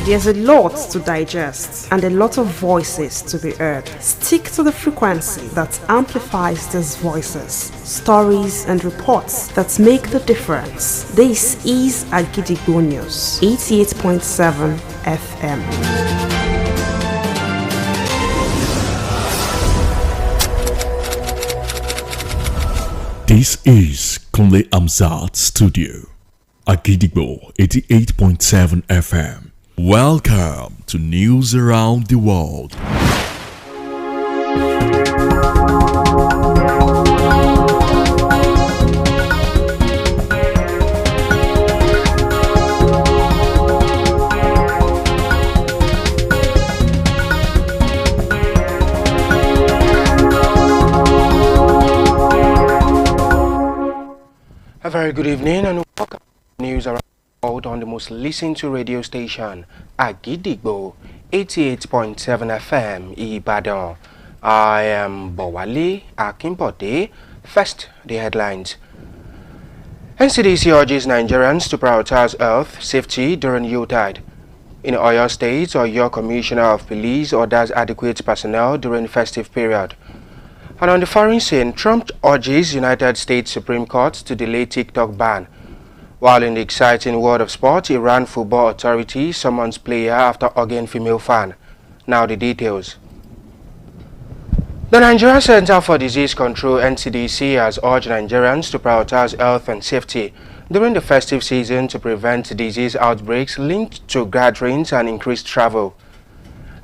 There's a lot to digest and a lot of voices to be heard. Stick to the frequency that amplifies these voices, stories and reports that make the difference. This is Akojopo News, 88.7 FM. This is Kunle Amzat Studio, Akojopo 88.7 FM. Welcome to News Around the World. A very good evening and welcome to News Around the World on the most listened to radio station, Akojopo 88.7 FM, Ibadan. I am Bowale Akinbode. First, the headlines. NCDC urges Nigerians to prioritize health, safety during Yuletide. In Oyo State, Oyo Commissioner of Police orders adequate personnel during festive period. And on the foreign scene, Trump urges United States Supreme Court to delay TikTok ban. While in the exciting world of sport, Iran Football Authority summons player after hugging female fan. Now the details. The Nigeria Center for Disease Control (NCDC) has urged Nigerians to prioritize health and safety during the festive season to prevent disease outbreaks linked to gatherings and increased travel.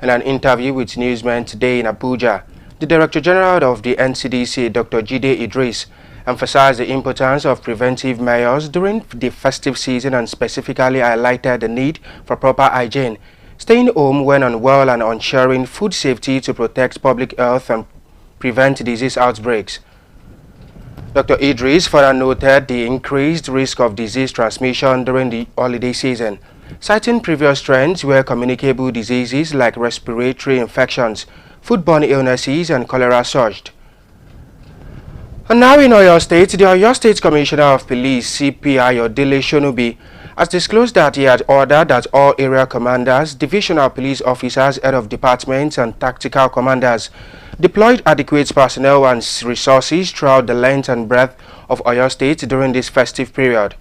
In an interview with newsmen today in Abuja, the Director General of the NCDC, Dr. Jide Idris, emphasized the importance of preventive measures during the festive season and specifically highlighted the need for proper hygiene, staying home when unwell and ensuring food safety to protect public health and prevent disease outbreaks. Dr. Idris further noted the increased risk of disease transmission during the holiday season, citing previous trends where communicable diseases like respiratory infections, foodborne illnesses and cholera surged. And now in Oyo State, the Oyo State Commissioner of Police, CP Ayodele Shonubi, has disclosed that he had ordered that all area commanders, divisional police officers, head of departments and tactical commanders deployed adequate personnel and resources throughout the length and breadth of Oyo State during this festive period.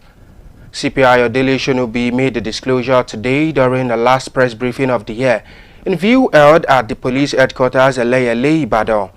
CP Ayodele Shonubi made the disclosure today during the last press briefing of the year in view held at the police headquarters Eleyele, Ibadan.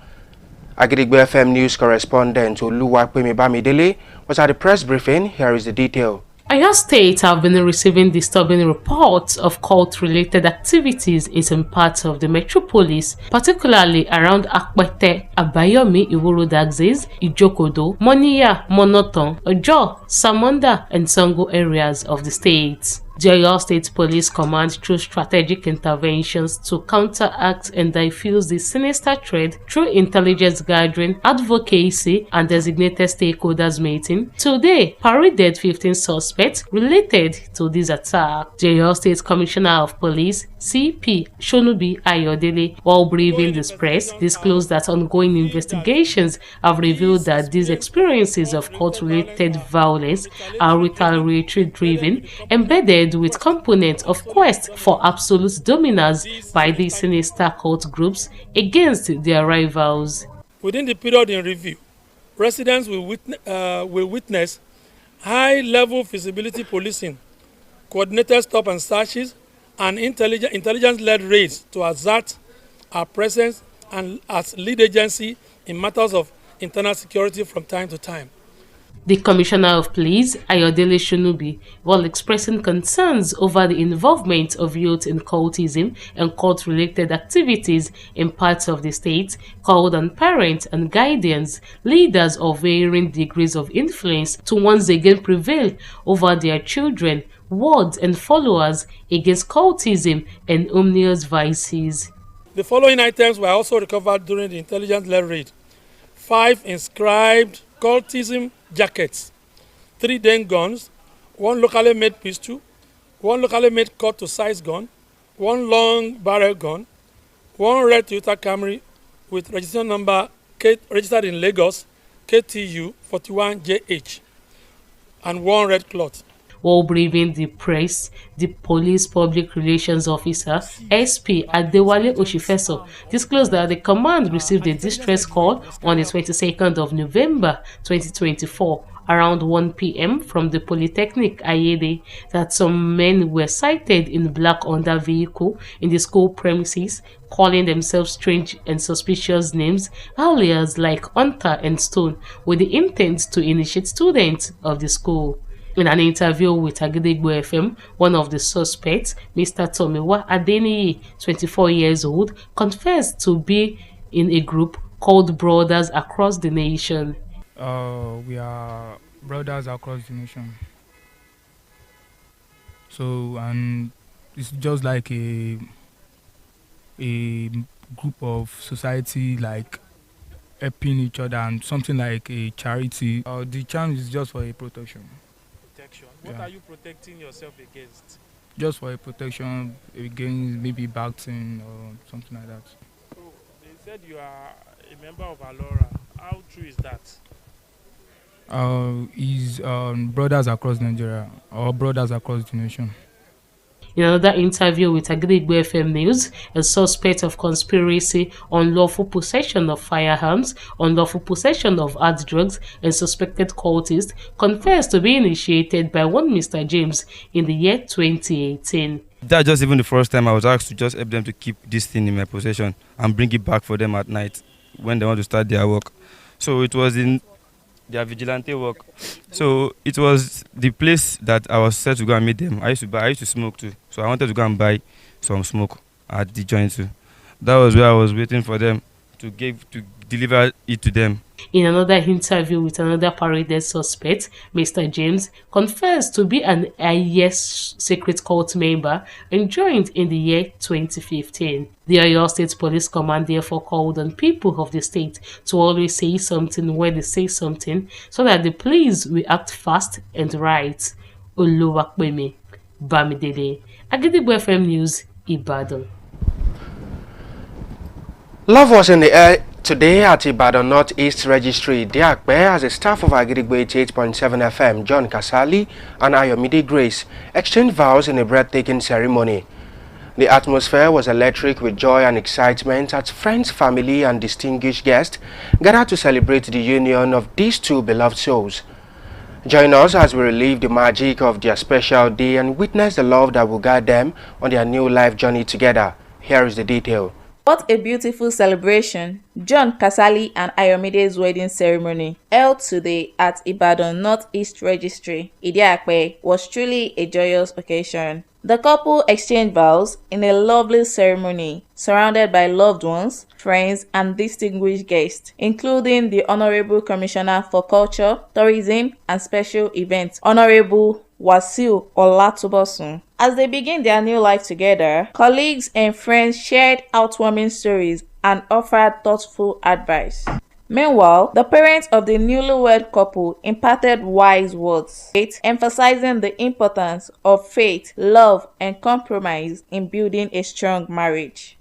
Akojopo FM news correspondent Oluwapemi Bamidele was at the press briefing. Here is the detail. Oyo State have been receiving disturbing reports of cult-related activities in some parts of the metropolis, particularly around Akpete, Abayomi, Iworo Axis, Ijokodo, Moniya, Monoton, Ojo, Samonda, and Sango areas of the state. The Oyo State Police Command through strategic interventions to counteract and diffuse the sinister threat through intelligence gathering, advocacy, and designated stakeholders meeting, today paraded 15 suspects related to this attack. The Oyo State Commissioner of Police, CP Shonubi Ayodele, while briefing the press, disclosed that ongoing investigations have revealed that these experiences of cult-related violence are retaliatory-driven, embedded with components of quest for absolute dominance by these sinister cult groups against their rivals. Within the period in review, residents will witness high-level feasibility policing, coordinated stop and searches, and intelligence-led raids to assert our presence and as lead agency in matters of internal security from time to time. The Commissioner of Police, Ayodele Shonubi, while expressing concerns over the involvement of youth in cultism and cult-related activities in parts of the state, called on parents and guardians, leaders of varying degrees of influence to once again prevail over their children, wards and followers against cultism and ominous vices. The following items were also recovered during the intelligence-led raid. 5 inscribed cultism jackets, 3 den guns, 1 locally made pistol, 1 locally made cut-to-size gun, 1 long barrel gun, 1 red Toyota Camry with registration number registered in Lagos, KTU 41JH, and 1 red cloth. While briefing the press, the police public relations officer, SP Adewale Oshifeso, disclosed that the command received a distress call on the 22nd of November 2024 around 1 p.m. from the Polytechnic Ayede that some men were sighted in black Honda vehicle in the school premises, calling themselves strange and suspicious names, alias like Hunter and Stone, with the intent to initiate students of the school. In an interview with Agidigbo FM, one of the suspects, Mr. Tomiwa Adeniyi, 24 years old, confessed to be in a group called Brothers Across the Nation. We are brothers across the nation. So, and it's just like a group of society, like helping each other, and something like a charity. The challenge is just for a protection. Protection. What are you protecting yourself against? Just for a protection against maybe backting or something like that. So they said you are a member of Alora. How true is that? Is brothers across Nigeria or brothers across the nation. In another interview with Agidigbo FM News, a suspect of conspiracy, unlawful possession of firearms, unlawful possession of hard drugs, and suspected cultists confessed to be initiated by one Mr. James in the year 2018. That's just even the first time I was asked to just help them to keep this thing in my possession and bring it back for them at night when they want to start their work. So it was in their vigilante work. So it was the place that I was set to go and meet them. I used to smoke too. So I wanted to go and buy some smoke at the joint too. That was where I was waiting for them to deliver it to them. In another interview with another paraded suspect, Mr. James confessed to be an IS secret cult member and joined in the year 2015. The Oyo State Police Command therefore called on people of the state to always say something when they say something so that the police will act fast and right. Oluwapemi Bamidele, Agidigbo FM News, Ibadan. Love was in the air today at Ibadan Northeast Registry. Diakbe, as a staff of Agidigbo 88.7 FM, John Kasali and Ayomide Grace exchanged vows in a breathtaking ceremony. The atmosphere was electric with joy and excitement as friends, family, and distinguished guests gathered to celebrate the union of these two beloved souls. Join us as we relive the magic of their special day and witness the love that will guide them on their new life journey together. Here is the detail. What a beautiful celebration! John Kasali and Ayomide's wedding ceremony, held today at Ibadan Northeast Registry, Idiakwe, was truly a joyous occasion. The couple exchanged vows in a lovely ceremony, surrounded by loved ones, friends, and distinguished guests, including the Honorable Commissioner for Culture, Tourism, and Special Events, Honorable Wasiu Olatubosun. As they begin their new life together, colleagues and friends shared heartwarming stories and offered thoughtful advice. Meanwhile, the parents of the newlywed couple imparted wise words, emphasizing the importance of faith, love, and compromise in building a strong marriage.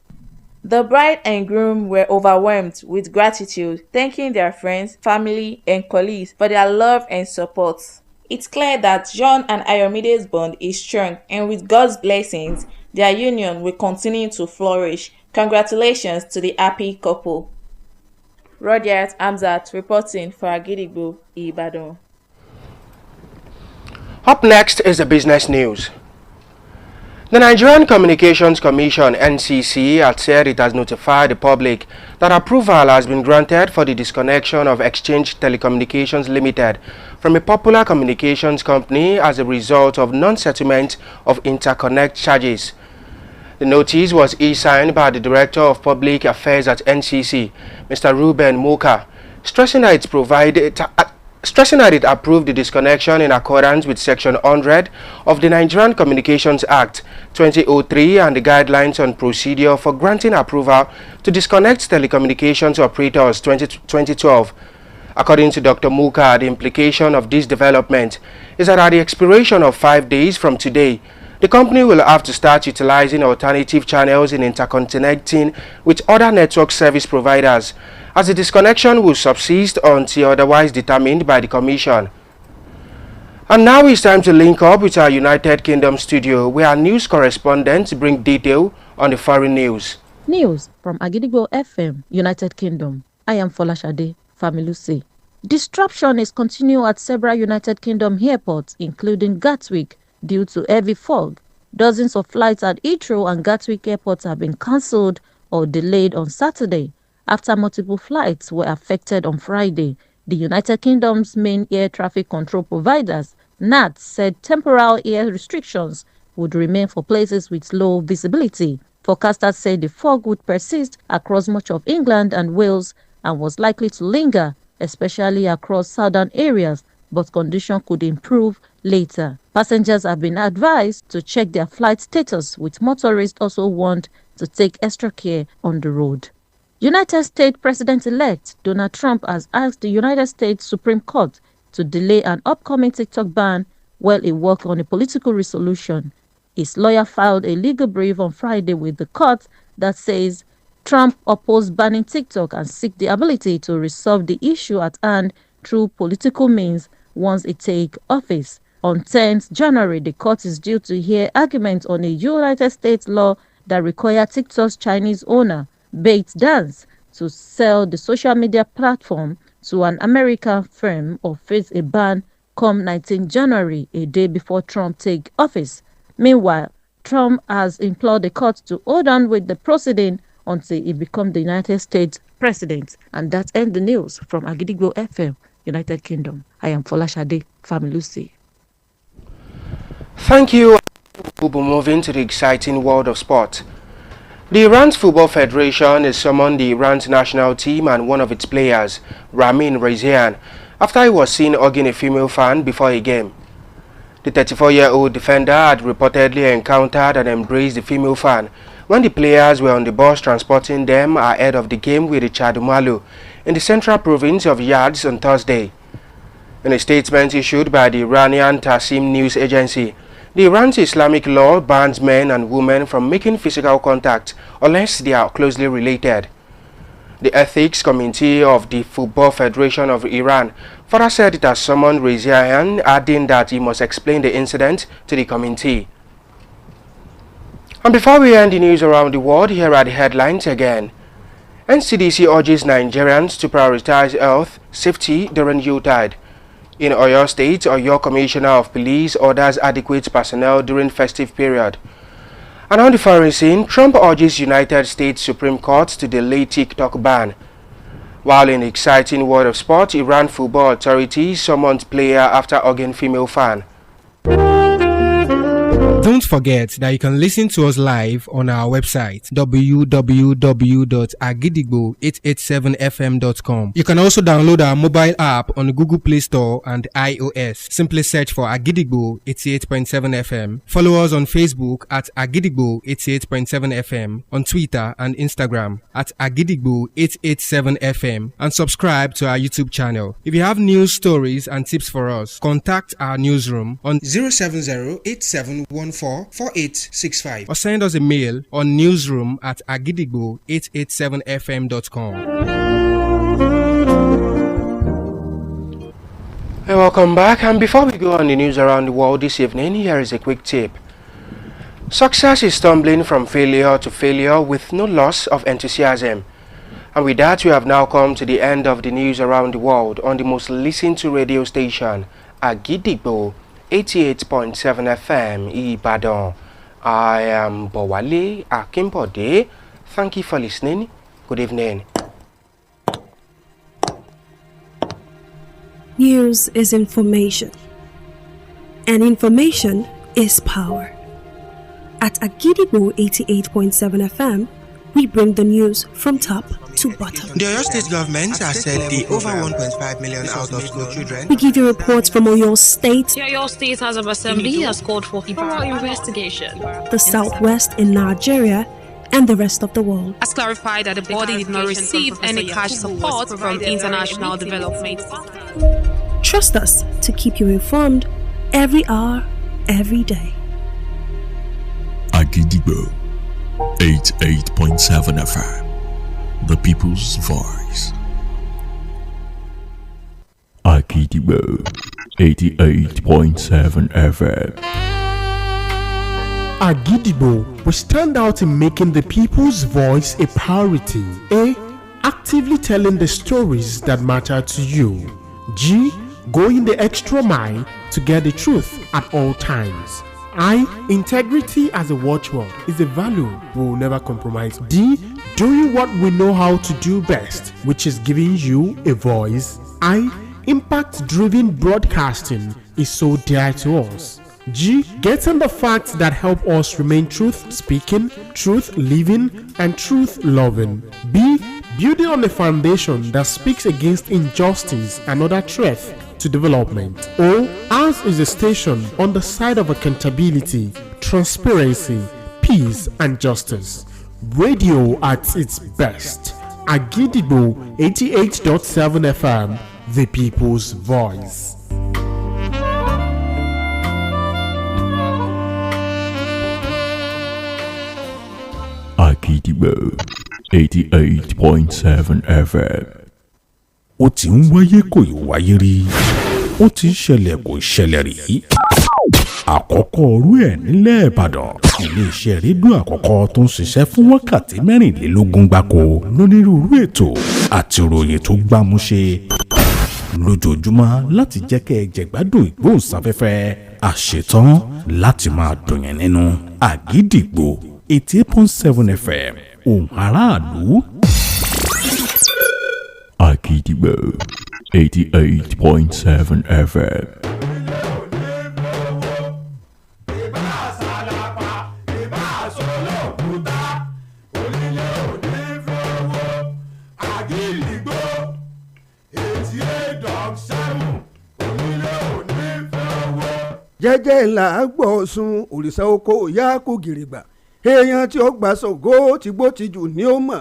The bride and groom were overwhelmed with gratitude, thanking their friends, family, and colleagues for their love and support. It's clear that John and Ayomide's bond is strong, and with God's blessings, their union will continue to flourish. Congratulations to the happy couple. Rodiat Amzat reporting for Agidigbo, Ibadan. Up next is the business news. The Nigerian Communications Commission (NCC) has said it has notified the public that approval has been granted for the disconnection of Exchange Telecommunications Limited from a popular communications company as a result of non-settlement of interconnect charges. The notice was e-signed by the Director of Public Affairs at NCC, Mr. Ruben Moka, stressing that it approved the disconnection in accordance with Section 100 of the Nigerian Communications Act 2003 and the guidelines on procedure for granting approval to disconnect telecommunications operators 2012. According to Dr. Muka, the implication of this development is that at the expiration of 5 days from today, the company will have to start utilizing alternative channels in interconnecting with other network service providers, as the disconnection will subsist until otherwise determined by the Commission. And now it's time to link up with our United Kingdom studio, where our news correspondents bring detail on the foreign news. News from Agidigbo FM, United Kingdom. I am Folashade Familusi. Disruption is continuing at several United Kingdom airports, including Gatwick, due to heavy fog. Dozens of flights at Heathrow and Gatwick airports have been cancelled or delayed on Saturday, after multiple flights were affected on Friday. The United Kingdom's main air traffic control providers, NAT, said temporal air restrictions would remain for places with low visibility. Forecasters said the fog would persist across much of England and Wales and was likely to linger, especially across southern areas, but conditions could improve later. Passengers have been advised to check their flight status, with motorists also warned to take extra care on the road. United States President-elect Donald Trump has asked the United States Supreme Court to delay an upcoming TikTok ban while he works on a political resolution. His lawyer filed a legal brief on Friday with the court that says Trump opposed banning TikTok and seek the ability to resolve the issue at hand through political means once he takes office. On 10th January, the court is due to hear arguments on a United States law that requires TikTok's Chinese owner, ByteDance, to sell the social media platform to an American firm or face a ban come 19 January, a day before Trump takes office. Meanwhile, Trump has implored the court to hold on with the proceeding until he becomes the United States president. And that ends the news from Agidigbo FM, United Kingdom. I am Folashade Familusi. Thank you. We'll be moving to the exciting world of sport. The Iran's Football Federation has summoned the Iran's national team and one of its players, Ramin Rezian, after he was seen hugging a female fan before a game. The 34-year-old defender had reportedly encountered and embraced the female fan when the players were on the bus transporting them ahead of the game with the Chadumalu in the central province of Yazd on Thursday. In a statement issued by the Iranian Tassim news agency, the Iran's Islamic law bans men and women from making physical contact unless they are closely related. The Ethics Committee of the Football Federation of Iran further said it has summoned Rezian, adding that he must explain the incident to the committee. And before we end the news around the world, here are the headlines again. NCDC urges Nigerians to prioritize health, safety during Yuletide. In Oyo State, Oyo Commissioner of Police orders adequate personnel during festive period. And on the foreign scene, Trump urges United States Supreme Court to delay TikTok ban. While in the exciting world of sport, Iran football authorities summoned player after hugging female fan. Don't forget that you can listen to us live on our website www.agidigbo887fm.com. You can also download our mobile app on Google Play Store and iOS. Simply search for Agidigbo 88.7 FM. Follow us on Facebook at Agidigbo 88.7 FM, on Twitter and Instagram at Agidigbo 887 FM, and subscribe to our YouTube channel. If you have news stories and tips for us, contact our newsroom on 070-8714-4865 or send us a mail on newsroom@agidigbo887fm.com. Hey, welcome back, and before we go on the news around the world this evening, here is a quick tip. Success is stumbling from failure to failure with no loss of enthusiasm. And with that, we have now come to the end of the news around the world on the most listened to radio station, Agidigbo 88.7 FM, Ibadan. I am Bowale Akimbode. Thank you for listening. Good evening. News is information, and information is power. At Agidigbo 88.7 FM, we bring the news from top to bottom. The Oyo State government has said the over 1.5 million out of school children. We give you reports from Oyo State. The Oyo State House of Assembly has called for thorough investigation. The Southwest in Nigeria and the rest of the world. Has clarified that the body did not receive any cash support from international development. Trust us to keep you informed every hour, every day. Agidigbo 88.7 FM, the people's voice. Akojopo 88.7 FM. Agidigbo will stand out in making the people's voice a priority. A. Actively telling the stories that matter to you. G. Going the extra mile to get the truth at all times. I. Integrity as a watchword is a value we will never compromise. D. Doing what we know how to do best, which is giving you a voice. I. Impact-driven broadcasting is so dear to us. G. Getting the facts that help us remain truth-speaking, truth-living, and truth-loving. B. Building on a foundation that speaks against injustice and other threats to development. O. Ours is a station on the side of accountability, transparency, peace, and justice. Radio at its best. Agidigbo 88.7 FM, the people's voice. Agidigbo 88.7 FM. Ó ti ń wáyé kò ì wáyé rí. Ó ti ń ṣẹlẹ̀ kò ṣẹlẹ̀ rí. Àkọ́kọ́ orú ẹ̀ nílẹ̀ Ìbàdàn. Ilé-iṣẹ́ rédíò àkọ́kọ́ tó ń ṣiṣẹ́ fún wákàtí 24 gbáko lónírúurú ètò àti ìròyìn tó gbámúṣe lójoojúmọ́ láti jẹ́ kẹ́ ẹ jẹ̀gbádùn ìgbóhùnsáfẹ́fẹ́ àṣetán láti máa dùn yẹn nínú. Àgídìgbò 88.7 FM ohùn aráàlú. Agidigbo 88.7 FM. jẹ́jẹ́ là á gbọ́ sun òrìṣà oko ìyá kò gìrìgbà èèyàn tí ó gbà sọ̀gọ́ tìgbó tìjù ni ó mọ̀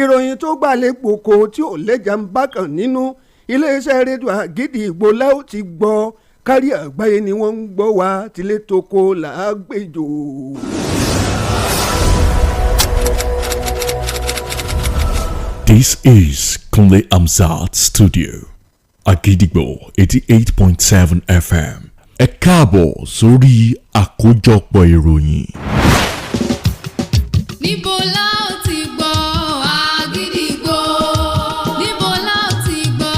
ìròyìn tó gbà lẹ́pọ̀kọ tí ò lẹ́jà ń bá kàn nínú iléeṣẹ́ rédíò Àgídìgbò lẹ́wọ̀ ti gbọ́ kárí àgbáyé ni wọ́n ń gbọ́ wá tilé toko là á gbèjò. This is Kunle Amzat Studio, Agidigbo 88.7 FM. Ẹ káàbọ̀ sórí àkójọpọ̀ ìròyìn. Níbo la ó ti gbọ́ Àgídìgbò? Níbo la ó ti gbọ́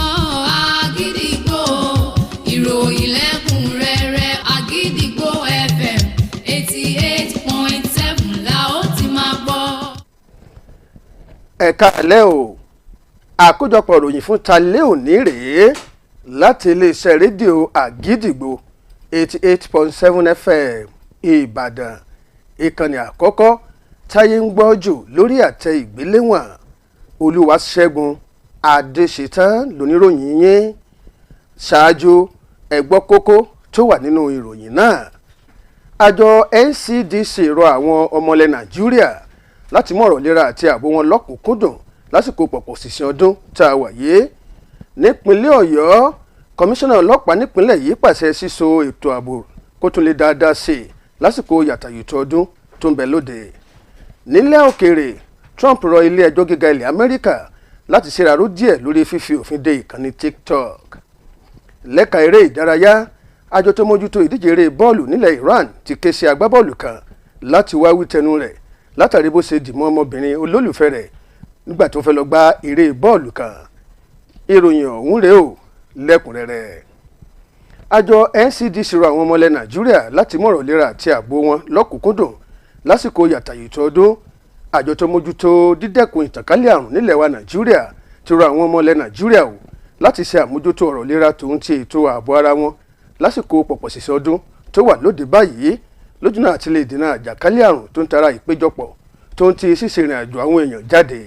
Àgídìgbò? Ìròyìn lẹ́kùnrẹ́rẹ́ Àgídìgbò FM 88.7 la ó ti máa gbọ́. Ẹ káalẹ́ o, àkójọpọ̀ ìròyìn fún talẹ́ òní rèé láti iléeṣẹ́ rédíò Àgídìgbò 88.7 FM Ìbàdàn, ìkànnì àkọ́kọ́ táyé ń gbọ́ jù lórí àtẹ ìgbéléwọ̀n. Olúwaṣẹ́gun Adéṣetán lóníròyìn yín. Ṣáájú ẹ gbọ́ kókó tó wà nínú ìròyìn náà. Àjọ NCDC rọ àwọn ọmọlẹ̀ Nàìjíríà láti mú ọ̀rọ̀ ìlera àti ààbò wọn lọ́kùnkúndùn lásìkò pọ̀pọ̀ ṣìnṣìn ọdún tá a wà yìí. Nípínlẹ̀ Ọ̀yọ́, kọmíṣánná ọlọ́pàá nípínlẹ̀ yìí pàṣẹ síso ètò ààbò kó tún lè dáadáa sí i lásìkò yàtàyòtò ọdún tó ń bẹ lóde. Nílẹ̀ òkèèrè, Trump rọ ilé ẹjọ́ gíga ilẹ̀ Amẹ́ríkà láti ṣèràró díẹ̀ lórí fífi òfin de ìkànnì TikTok. Lẹ́ka eré ìdárayá, àjọ tó mójútó ìdíje eré bọ́ọ̀lù nílẹ̀ Iran ti ké sí agbábọ́ọ̀lù kan láti wá wí tẹnu rẹ̀ látàrí bó ṣe dìmọ́ ọmọbìnrin olólùfẹ́ rẹ̀ nígbà tó fẹ́ lọ gbá eré bọ́ọ̀lù kan. Ìròyìn ọ̀hún rèé o lẹ́kùnrẹ́rẹ́. Àjọ NCDC rọ àwọn ọmọlẹ̀ Nàìjíríà láti mú ọ̀rọ̀ ìlera àti ààbò wọn lọ́kùnkúndùn lásìkò yàtàyòtò ọdún. Àjọ tó mójútó dídẹ́kun ìtànkálẹ̀ àrùn nílẹ̀ wa Nàìjíríà ti rọ àwọn ọmọlẹ̀ Nàìjíríà o láti ṣe àmójútó ọ̀rọ̀ ìlera tòun ti ètò ààbò ara wọn lásìkò pọ̀pọ̀ ṣìṣẹ́ ọdún tó wà lóde báyìí lójúnà àti lè dènà àjàkálẹ̀ àrùn tó ń tara ìpéjọpọ̀ tó ń ti ṣíṣe ìrìn àjò àwọn èèyàn jáde.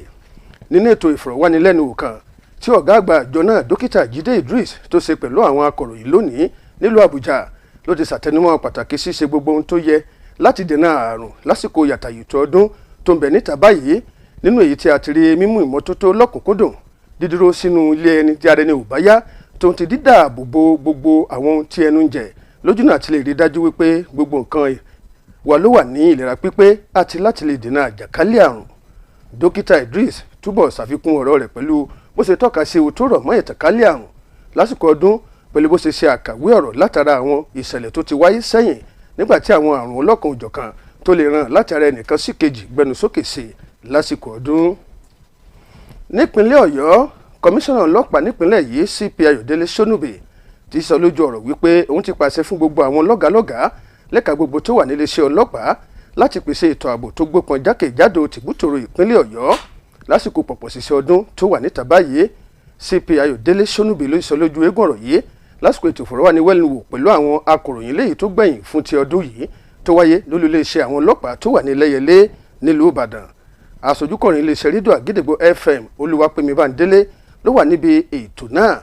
Nínú ètò ìfọ̀rọ̀wánilẹ́nuwò kan tí ọ̀gá àgbà àjọ náà dókítà Jídé Idris tó ṣe pẹ̀lú àwọn akọ̀ròyìn lónìí nílùú Àbújá ló ti ṣàtẹnumọ́ pàtàkì ṣíṣe gbogbo ohun tó yẹ láti dènà àrùn lásìkò yàtàyòtò ọdún tó ń bẹ níta báyìí, nínú èyí tí a ti rí mímú ìmọ́tótó lọ́kùnkúndùn, dídúró sínú ilé ẹni tí ara ẹni ò bá yá tó ń ti dídáàbò bo gbogbo àwọn ohun tí ẹnu ń jẹ lójúnà àti lè rí dájú wípé gbogbo nǹkan wa ló wà ní ìlera pípé àti láti lè dènà àjàkálẹ̀ àrùn. Dókítà Idris túbọ̀ ṣàfikún ọ̀rọ̀ rẹ̀ pẹ̀lú bó ṣe tọ́ka sí ewu tó rọ̀ mọ́ ìtànkálẹ̀ àrùn lásìkò ọdún pẹ̀lú bó ṣe ṣe àkàwé ọ̀rọ̀ látara àwọn ìṣẹ̀lẹ̀ tó ti wáyé sẹ́yìn nígbà tí àwọn àrùn ọlọ́kan òjọ̀kan tó lè ràn látara ẹnìkan sí kejì gbẹnu sókè sí lásìkò ọdún. nípínlẹ̀ ọ̀yọ́ kọmíṣánná ọlọ́pàá nípínlẹ̀ yìí CP Ayọ̀délé Ṣónúbì ti sọ lójú ọ̀rọ̀ wípé òun ti pàṣẹ fún gbogbo àwọn lọ́gàálọ́gàá lẹ́ka gbogbo tó wà níléeṣẹ́ ọlọ́pàá láti pèsè ètò ààbò tó gbópọn jákèjádò tìbútòrò ìpínlẹ̀ ọ̀yọ́ lásìkò pọ̀pọ̀ ṣiṣẹ́ ọdún tó wà níta báyìí. CP Ayọ̀délé Ṣónúbì ló sọ lójú eégún ọ̀rọ̀ yìí lásìkò ètò ìfọ̀rọ̀wánilẹ́nuwò pẹ̀lú àwọn akọ̀ròyìn léyìí tó gbẹ̀yìn fún ti ọdún yìí tó wáyé lólú iléeṣẹ́ àwọn ọlọ́pàá tó wà ní Ẹlẹ́yẹlé nílùú Ìbàdàn. aṣojúkọ̀rin iléeṣẹ́ rédíò Àgídìgbò FM Olúwapẹ̀mí Bándélé ló wà níbi ètò náà.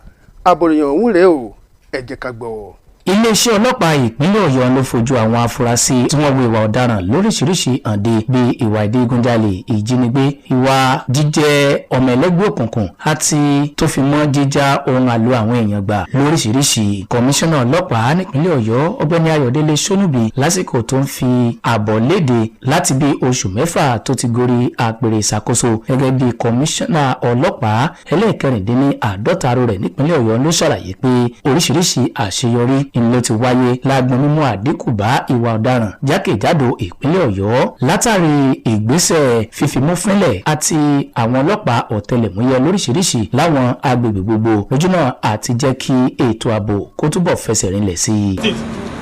àbòròyìn ọ̀hún rèé o, ẹ jẹ́ ká gbọ́. iléeṣẹ́ ọlọ́pàá ìpínlẹ̀ ọ̀yọ́ ló fojú àwọn afurasí tí wọ́n hu ìwà ọ̀daràn lóríṣiríṣi hànde bíi ìwà ìdígunjalè, ìjínigbé, ìwà jíjẹ́ ọmọ ẹlẹ́gbẹ́ òkùnkùn àti tó fi mọ́ jíjá ohun àlò àwọn èèyàn gbà lóríṣiríṣi. kọmíṣánná ọlọ́pàá nípínlẹ̀ ọ̀yọ́ ọ̀gbẹ́ni Ayọ̀délé Ṣónúbì lásìkò tó ń fi àbọ̀ léde láti bí oṣù mẹ́fà tó ti gorí àpèrè ìṣàkóso gẹ́gẹ́ bí kọmíṣánná ọlọ́pàá ẹlẹ́ẹ̀kẹrìndínláàádọ́ta rẹ̀ nípínlẹ̀ ọ̀yọ́ ló ṣàlàyé pé oríṣiríṣi àṣeyọrí ló ti wáyé lágbọn mímú àdínkù bá ìwà ọ̀daràn jákèjádò ìpínlẹ̀ ọ̀yọ́ látàrí ìgbésẹ̀ fífimúfínlẹ̀ àti àwọn ọlọ́pàá ọ̀tẹlẹ̀múyẹ́ lóríṣiríṣi láwọn agbègbè gbogbo lójúnà àti jẹ́ kí ètò ààbò kó túbọ̀ fẹsẹ̀ rinlẹ̀ sí i.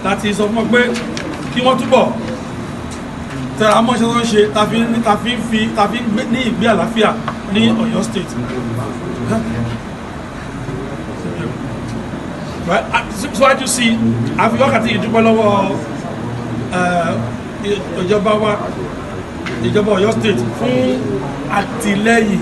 láti sọ fún ọ pé kí wọ́n túbọ̀ tẹ̀ra mọ́ṣẹ́ tó ń ṣe tàbí ní ìgbé àlàáfíà ní Ọ̀yọ́ state. síwájú sí àfi wákàtí ìdúpẹ́ lọ́wọ́ ìjọba Ọ̀yọ́ state fún àtìlẹ́yìn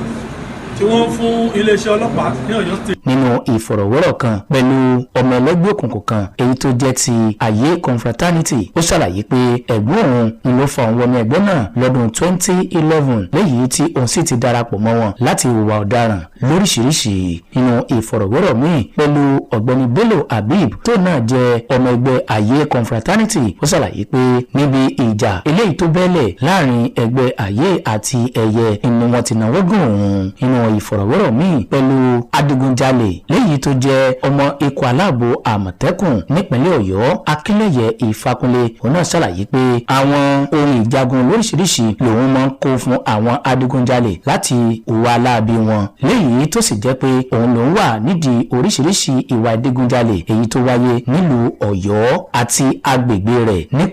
tí wọ́n fún iléeṣẹ́ ọlọ́pàá ní Ọ̀yọ́ state. nínú ìfọ̀rọ̀wérọ̀ kan pẹ̀lú ọmọ ẹlẹ́gbẹ́ òkùnkùn kan èyí tó jẹ́ ti ayé confraternity ó ṣàlàyé pé ẹ̀gbọ́n òun ni ló fa òun wọnú ẹgbẹ́ náà lọ́dún 2011 léyìí tí òun sì ti darapọ̀ mọ́ wọn láti hùwà ọ̀daràn lóríṣiríṣi. nínú ìfọ̀rọ̀wérọ̀ míì pẹ̀lú ọ̀gbẹ́ni Bello Habib tó náà jẹ́ ọmọ ẹgbẹ́ ayé confraternity ó ṣàlàyé pé níbi ìjà eléyìí tó bẹ́lẹ̀ láàrin ẹgbẹ́ ayé àti ẹ̀yẹ ni wọ́n ti náwó gùn òun. nínú ìfọ̀rọ̀wérọ̀ míì pẹ̀lú adigunjalè léyìí tó jẹ́ ọmọ ikọ̀ aláàbò àmọ̀tẹ́kùn nípínlẹ̀ ọ̀yọ́ akínlẹ̀yẹ ìfakunlé òun náà ṣàlàyé pé àwọn ohun ìjagun lóríṣiríṣi lòun máa ń kó fún àwọn adigunjalè láti hùwà láabi wọn léyìí tó sì jẹ́ pé òun lòun wà nídìí oríṣiríṣi ìwà ìdigunjalè èyí tó wáyé nílùú ọ̀yọ́ àti agbègbè rẹ̀ ní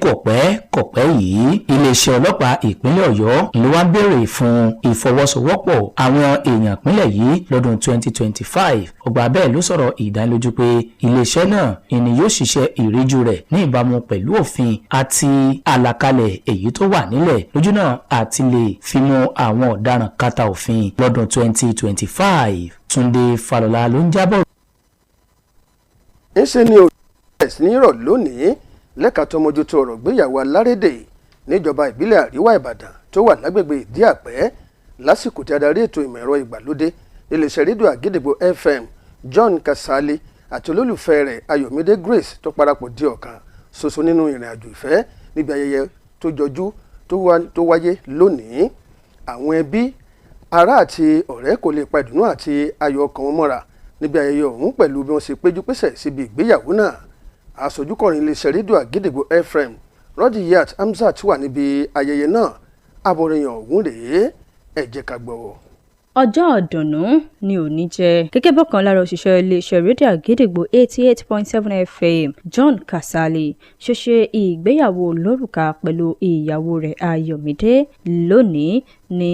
kọ̀pẹ́ yìí. iléeṣẹ́ ọlọ́pàá ìpínlẹ̀ ọ̀yọ́ ló wá béèrè fún ìfọwọ́sowọ́pọ̀ àwọn èèyàn ìpínlẹ̀ yìí lọ́dún 2025. ọgbà bẹ́ẹ̀ ló sọ̀rọ̀ ìdánilójú pé iléeṣẹ́ náà ìní yóò ṣiṣẹ́ ìríjú rẹ̀ ní ìbámu pẹ̀lú òfin àti àlàkalẹ̀ èyí tó wà nílẹ̀ lójúnà àti lè fi mú àwọn ọ̀daràn kàtà òfin lọ́dún 2025. Túndé Fálọlá ló ń jábọ̀. ńṣe ni òṣèlú ní rọ̀ lónìí lẹ́ka tó mójútó ọ̀rọ̀ gbéyàwó alárédè níjọba ìbílẹ̀ àríwá Ìbàdàn tó wà lágbègbè Ìdí Àpẹ́ lásìkò tí adarí ètò ìmọ̀ ẹ̀rọ ìgbàlódé iléeṣẹ́ rédíò Àgídìgbò FM John Kasali àti olólùfẹ́ rẹ̀ Ayọ̀mídé Grace tó parapọ̀ di ọ̀kan ṣoṣo nínú ìrìn àjò ìfẹ́ níbi ayẹyẹ tó jọjú tó wáyé lónìí. àwọn ẹbí ará àti ọ̀rẹ́ kò lè pa ìdùnnú àti ayọ̀ ọkàn wọn mọ́ra níbi ayẹyẹ ọ̀hún pẹ̀lú bí wọ́n ṣe péjú pésẹ̀ síbi ìgbéyàwó náà. aṣojúkọ̀rin iléeṣẹ́ rédíò Àgídìgbò FM Rodiyat Hamzat wà níbi ayẹyẹ náà. àbọ̀rẹ̀yàn ọ̀hún rèé, ẹ jẹ́ ká gbọ́. ọjọ́ ọ̀dùnnú ni òní jẹ́ gẹ́gẹ́ bọ́kan lára òṣìṣẹ́ iléeṣẹ́ rédíò Àgídìgbò 88.7 FM John Kasali ṣe ṣe ìgbéyàwó olórùka pẹ̀lú ìyàwó rẹ̀ Ayọ̀mídé lónìí ní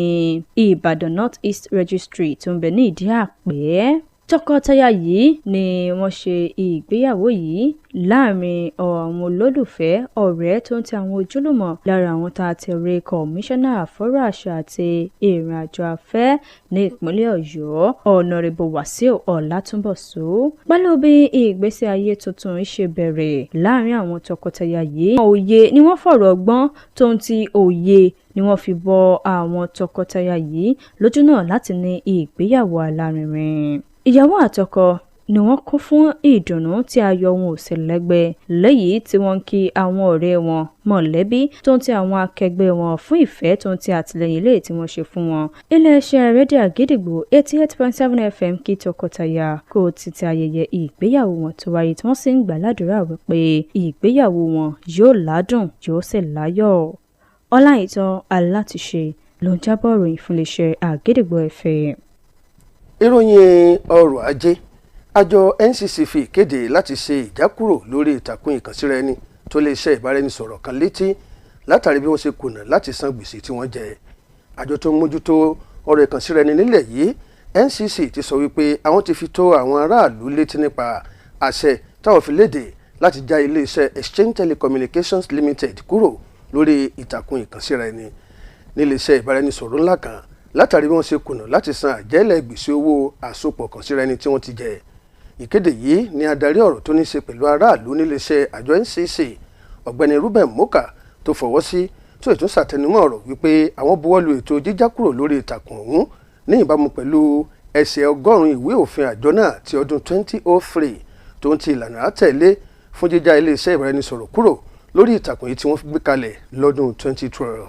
Ìbàdàn North East Registry tó ń bẹ ní Ìdí Àpẹ́. tọkọtaya yìí ni wọ́n ṣe ìgbéyàwó yìí láàrin àwọn olólùfẹ́ ọ̀rẹ́ tó ń tẹ àwọn ojúlùmọ̀ lára àwọn tá a ti rí kọmíṣánná fọ́rọ̀ àṣà àti ìrìn àjò afẹ́ ní ìpínlẹ̀ Ọ̀yọ́ Honorable Wasiu Ọlátúnbọ̀sún pẹ̀lú bí ìgbésí ayé tuntun ṣe bẹ̀rẹ̀ láàrin àwọn tọkọtaya yìí. òye ni wọ́n fọ̀rọ̀ ọgbọ́n tó ń ti òye ni wọ́n fi bọ́ àwọn tọkọtaya yìí lójú náà láti ní ìgbéyàwó alárinrin. ìyàwó àtọkọ ni wọ́n kún fún ìdùnnú tí ayọ̀ wọn ò sì lẹ́gbẹ́, lẹ́yìn tí wọ́n ń kí àwọn ọ̀rẹ́ wọn, mọ̀lẹ́bí tó ń ti àwọn akẹgbẹ́ wọn fún ìfẹ́ tó ń ti àtìlẹ́yìn ilé tí wọ́n ṣe fún wọn. Iléeṣẹ́ rédíò Àgídìgbò 88.7 FM kí tọkọtaya kó títí ayẹyẹ ìgbéyàwó wọn tó wáyé tí wọ́n sì ń gbà ládùúrà wípé ìgbéyàwó wọn yóò ládùn yóò sì láyọ̀. Ọláìtàn Alátiṣe ló ń jábọ̀ ròyìn fún iléeṣẹ́ Àgídìgbò FM. Ìròyìn ọrọ̀ ajé. Àjọ NCC fi ìkéde láti ṣe ìjákúrò lórí ìtàkùn ìkànsíra ẹni tó lè ṣe ìbáraẹnisọ̀rọ̀ kan létí látàrí bí wọ́n ṣe kùnà láti san gbèsè tí wọ́n jẹ. Àjọ tó ń mójútó ọ̀rọ̀ ìkànsíra ẹni nílẹ̀ yìí NCC ti sọ wípé àwọn ti fi tó àwọn aráàlú létí nípa àṣẹ táwọn fi léde láti já iléeṣẹ́ Exchange Telecommunications Limited kúrò lórí ìtàkùn ìkànsíra ẹni níléeṣẹ́ ìbáraẹnisọ̀rọ̀ ńlá kan látàrí bí wọ́n ṣe kùnà láti san àjẹ́lẹ̀ gbèsè owó àsopọ̀ kànsíra ẹni tí wọ́n ti jẹ. Ìkéde yìí ni adarí ọ̀rọ̀ tó ní ṣe pẹ̀lú aráàlú níléeṣẹ́ àjọ NCC ọ̀gbẹ́ni Ruben Moka tó fọwọ́ sí tó ètò ṣàtẹnumọ́ ọ̀rọ̀ wípé àwọn buwọ́lu ètò jíjá kúrò lórí ìtàkùn ọ̀hún ní ìbámu pẹ̀lú ẹsẹ̀ 100 ìwé òfin àjọ náà ti ọdún 2003 tó ń ti ìlànà àtẹ̀lé fún jíjá iléeṣẹ́ ìbáraẹnisọ̀rọ̀ kúrò lórí ìtàkùn yìí tí wọ́n gbé kalẹ̀ lọ́dún 2012.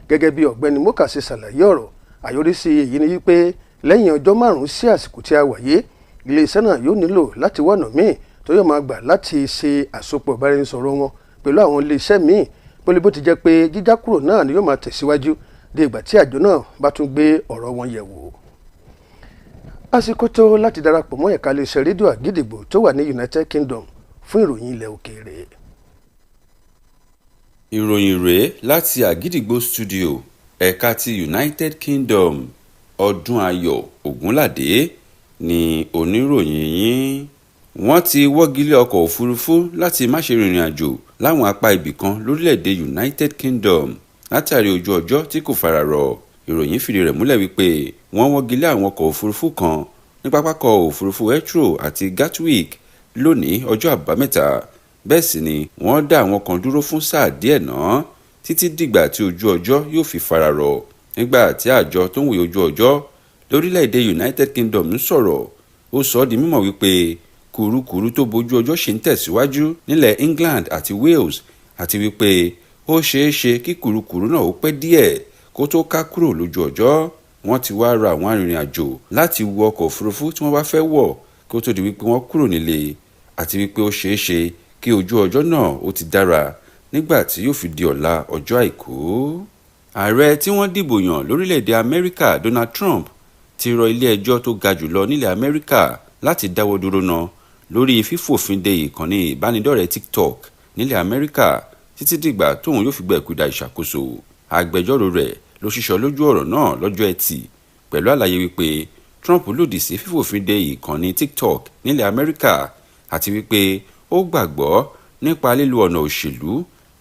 Gẹ́gẹ́ bí ọ̀gbẹ́ni Moka ṣe ṣàlàyé ọ̀rọ̀, àyọrísí èyí ni wípé lẹ́yìn ọjọ́ 5 sí àsìkò tí a wà yìí iléeṣẹ́ náà yóò nílò láti wọ̀nà míì tó yóò máa gbà láti ṣe àsopọ̀ ìbáraẹnisọ̀rọ̀ wọn pẹ̀lú àwọn iléeṣẹ́ míì pẹ̀lú bó ti jẹ́ pé jíjá kúrò náà ni yóò máa tẹ̀síwájú dé ìgbà tí àjọ náà bá tún gbé ọ̀rọ̀ wọn yẹ̀ wò. Àsìkò tó láti darapọ̀ mọ́ ẹ̀ka iléeṣẹ́ rédíò Àgídìgbò tó wà ní United Kingdom fún ìròyìn ilẹ̀ òkèèrè. Ìròyìn rèé láti Àgídìgbò studio ẹ̀ka ti United Kingdom. Ọdúnayọ̀ Ògúnládé ni oníròyìn yín. Wọ́n ti wọ́gilé ọkọ̀ òfurufú láti má ṣe rìnrìn àjò láwọn apá ibì kan lórílẹ̀‐èdè United Kingdom látàrí ojú ọjọ́ tí kò fararọ̀. Ìròyìn fìdí rẹ̀ múlẹ̀ wípé wọ́n wọ́gilé àwọn ọkọ̀ òfurufú kan ní pápákọ̀ òfurufú Heathrow àti Gatwick lónìí ọjọ́ àbámẹ́ta. Bẹ́ẹ̀ sì ni wọ́n dá àwọn kan dúró fún sáà díẹ̀ náà títí dìgbà tí ojú ọjọ́ yóò fi fararọ̀. Nígbà tí àjọ tó ń wòye ojú ọjọ́ lórílẹ̀‐èdè United Kingdom ń sọ̀rọ̀, ó sọ ọ́ di mímọ̀ wípé kùrukùru tó bojú ọjọ́ ṣì ń tẹ̀síwájú nílẹ̀ England àti Wales àti wípé ó ṣeé ṣe kí kùrukùru náà ó pẹ́ díẹ̀ kó tó ká kúrò lójú ọjọ́. Wọ́n ti wá rọ àwọn arìnrìn-àjò láti wọ ọkọ̀ òfurufú tí wọ́n bá fẹ́ wọ̀ kó tó di wípé wọ́n kúrò nílé àti wípé ó ṣeé ṣe kí ojú ọjọ́ náà ó ti dára nígbà tí yóò fi di ọ̀la ọjọ́ àìkú. Ààrẹ tí wọ́n dìbò yàn lórílẹ̀‐èdè Amẹ́ríkà Donald Trump ti rọ ilé ẹjọ́ tó ga jùlọ nílẹ̀ Amẹ́ríkà láti dáwọ́ dúró ná lórí fífòfin de ìkànnì ìbánidọ́rẹ̀ẹ́ TikTok nílẹ̀ Amẹ́ríkà títí dìgbà tóun yóò fi gba ìkúdà ìṣàkóso. Agbẹjọ́rò rẹ̀ ló ṣíṣọ lójú ọ̀rọ̀ náà lọ́jọ́ Ẹtì pẹ̀lú àlàyé wípé Trump lòdì sí fífòfin de ìkànnì TikTok nílẹ̀ Amẹ́ríkà àti wípé ó gbàgbọ́ nípa lílo ọ̀nà òṣèlú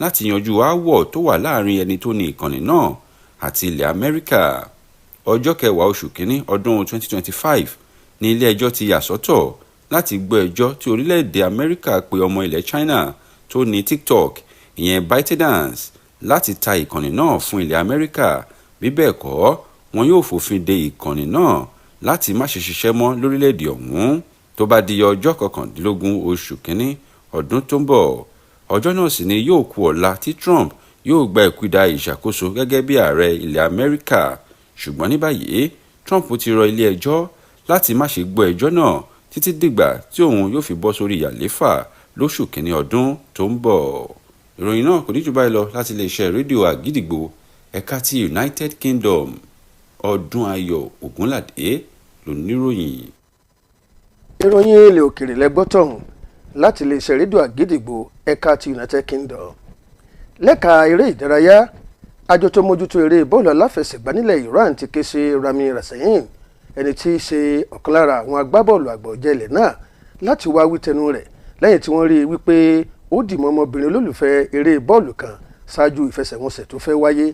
láti yanjú aáwọ̀ tó wà láàrin ẹni tó ní ìkànnì náà àti ilẹ̀ Amẹ́ríkà. Ọjọ́ 10 oṣù kínní ọdún 2025 ní ilé ẹjọ́ ti yà sọ́tọ̀ láti gbọ́ ẹjọ́ tí orílẹ̀-èdè Amẹ́ríkà pe ọmọ ilẹ̀ China tó ní TikTok ìyẹn ByteDance láti ta ìkànnì náà fún ilẹ̀ Amẹ́ríkà. Bí bẹ́ẹ̀ kọ́ wọn yóò fòfin de ìkànnì náà láti má ṣe ṣiṣẹ́ mọ́ lórílẹ̀-èdè ọ̀hún tó bá di ọjọ́ 19 oṣù kínní ọdún tó ń bọ̀. Ọjọ́ náà sì ni yóò kù ọ̀la tí Trump yóò gba ìkúdà ìṣàkóso gẹ́gẹ́ bí ààrẹ ilẹ̀ Amẹ́ríkà. Ṣùgbọ́n ní báyìí Trump ti rọ ilé ẹjọ́ láti má ṣe gbọ́ ẹjọ́ náà títí dìgbà tí òun yóò fi bọ́ sórí àlééfà lóṣù kínní ọdún tó ń bọ̀. Ìròyìn náà kò ní jù báyìí lọ láti iléeṣẹ́ rédíò Àgídìgbò ẹ̀ka ti United Kingdom. Ọdúnayọ̀ Ògúnládé lóníròyìn. Ìròyìn ilẹ̀ òkèèrè lẹ́gbọ́ tọ̀hún láti iléeṣẹ́ rédíò Àgídìgbò ẹ̀ka ti United Kingdom. Lẹ́ka eré ìdárayá, àjọ tó mójútó eré bọ́ọ̀lù aláfẹsẹ̀gbá nílẹ̀ Iran ti ké sí Rami Rasain, ẹni tí í ṣe ọ̀kan lára àwọn agbábọ́ọ̀lù àgbà ọ̀jẹ̀ ilẹ̀ náà, láti wá wí tẹnu rẹ̀ lẹ́yìn tí wọ́n rí i wípé ó dìmọ́ ọmọbìnrin olólùfẹ́ eré bọ́ọ̀lù kan ṣáájú ìfẹsẹ̀wọnsẹ̀ tó fẹ́ wáyé.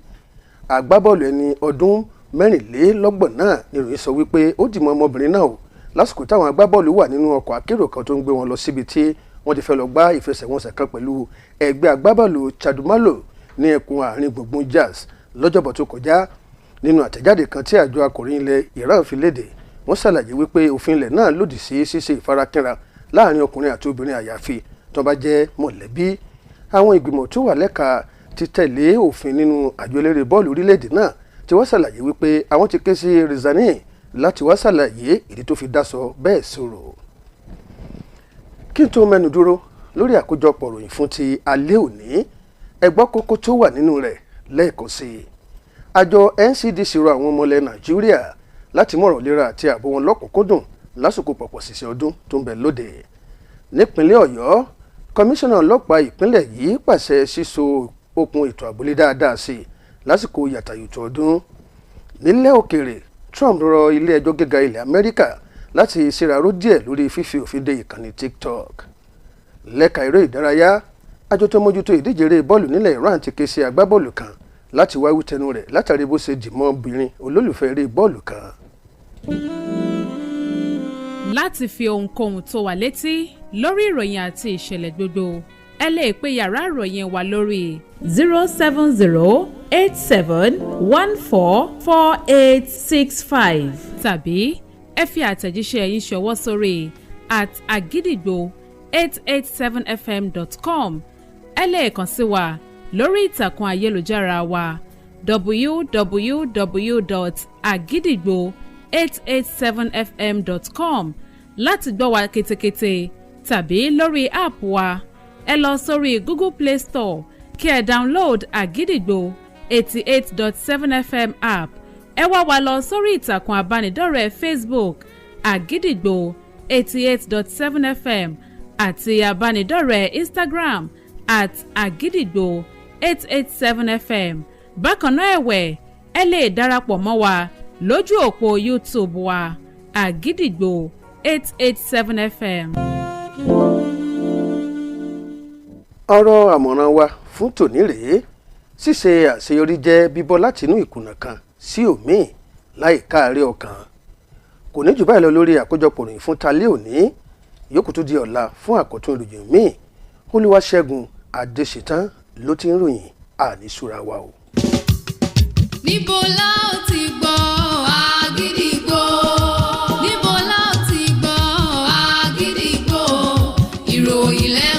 Agbábọ́ọ̀lù ẹni ọdún 24 náà níròyìn sọ wípé ó dìmọ́ ọmọbìnrin náà o lásìkò táwọn agbábọ́ọ̀lù wà nínú ọkọ̀ akérò kan tó ń gbé wọn lọ síbi tí wọ́n ti fẹ́ lọ gbá ìfẹsẹ̀wọnsẹ̀ kan pẹ̀lú ẹgbẹ́ agbábọ́ọ̀lù Chadumalo ní ẹkùn àárín gbùngbùn Jazz lọ́jọ́bọ̀ tó kọjá. Nínú àtẹ̀jáde kan tí àjọ akọ̀ròyìn ilẹ̀ Iran fi léde, wọ́n ṣàlàyé wípé òfin ilẹ̀ náà lòdì sí ṣíṣe ìfarakínra láàrin ọkùnrin àti obìnrin àyàfi tó bá jẹ́ mọ̀lẹ́bí. Àwọn ìgbìmọ̀ tó wà lẹ́ka títẹ̀lé òfin nínú àjọ eléré bọ́ọ̀lù orílẹ̀-èdè náà tí wọ́n ṣàlàyé wípé àwọn ti ké sí Rizani láti wá ṣàlàyé ìdí tó fi dáṣọ bẹ́ẹ̀ sọ̀rọ̀. Kí n tó mẹ́nu dúró lórí àkójọpọ̀ ìròyìn fún ti alẹ́ òní, ẹ gbọ́ kókó tó wà nínú rẹ̀ lẹ́ẹ̀kan sí i. Àjọ NCDC rọ àwọn ọmọ ilẹ̀ Nàìjíríà láti mọ̀rọ̀ lera àti ààbò wọn lọ́kùnkúndùn lásìkò pọ̀pọ̀ ṣìṣẹ́ ọdún tó ń bẹ lóde. Nípínlẹ̀ Ọ̀yọ́, kọmíṣánná ọlọ́pàá ìpínlẹ̀ yìí pàṣẹ síso okùn ètò àbúlé dáadáa sí i lásìkò yàtàyòtò ọdún. Nílẹ̀ òkèèrè, Trump rọ ilé ẹjọ́ gíga ilẹ̀ Amẹ́ríkà láti ṣèràró díẹ̀ lórí fífi òfin de ìkànnì TikTok. Lẹ́ka eré ìdárayá, àjọ tó mójútó ìdíje eré bọ́ọ̀lù nílẹ̀ Iran ti ké sí agbábọ́ọ̀lù kan láti wá wítẹnu rẹ̀ látàrí bó ṣe dìmọ́ obìnrin olólùfẹ́ eré bọ́ọ̀lù kan. Láti fi ohunkóhun tó wà létí lórí ìròyìn àti ìṣẹ̀lẹ̀ gbogbo, ẹ lè pe yàrá ìròyìn wa lórí 07087144865 tàbí ẹ fi àtẹ̀jíṣẹ́ yín ṣọwọ́ sórí @agidigbo887fm.com. ẹ lè kàn sí wa lórí ìtàkùn ayélujára wa www.agidigbo887fm.com láti gbọ́ wa ketekete tàbí lórí app wa. Ẹ lọ sórí Google Play Store kí ẹ download Agidigbo 88.7 FM app. Ẹ wá wa lọ sórí ìtàkùn abánidọ́rẹ̀ẹ́ Facebook Agidigbo 88.7 FM àti abánidọ́rẹ̀ẹ́ Instagram @Agidigbo 887 FM. Bákan náà ẹ̀wẹ̀, ẹ lè darapọ̀ mọ́ wa lójú òpó YouTube wa Agidigbo 887 FM. Ọ̀rọ̀ àmọ̀ràn wa fún tòní rèé: ṣíṣe àṣeyọrí jẹ́ bíbọ́ láti inú ìkùnà kan sí òmíì láì káàárẹ̀ ọkàn. Kò ní jù báyìí lọ lórí àkójọpọ̀ ìròyìn fún talẹ́ òní. Yòókù tó di ọ̀la fún àkọ́tún ìròyìn míì. Olúwaṣẹ́gun Adéṣetán ló ti ń ròyìn àníṣúra wa o. Níbo la ó ti gbọ́ Àgídìgbò? Níbo la ó ti gbọ́ Àgídìgbò? Ìròyìn lẹ́